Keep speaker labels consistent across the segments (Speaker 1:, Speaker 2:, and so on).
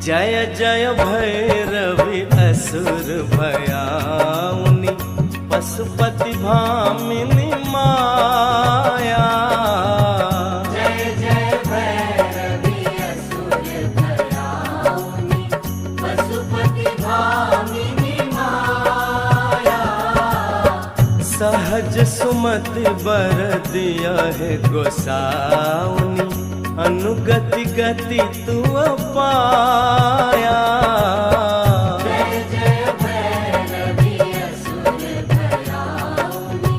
Speaker 1: जय जय भैरवि असुर भयाउनि पशुपति भामिनी माया।
Speaker 2: जय जय भैरवि असुर भयाउनि पशुपति भामिनी माया।
Speaker 1: सहज सुमति बर दिया है गोसाउनि अनुगति गति तू पाया।
Speaker 2: जय जय भैरवि असुर भयाउनि।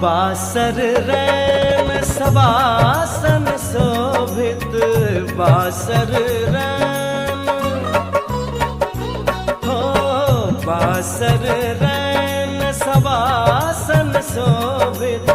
Speaker 1: बासर रैन सवासन शोभित बासर रैन हो बासर रैन सवासन शोभित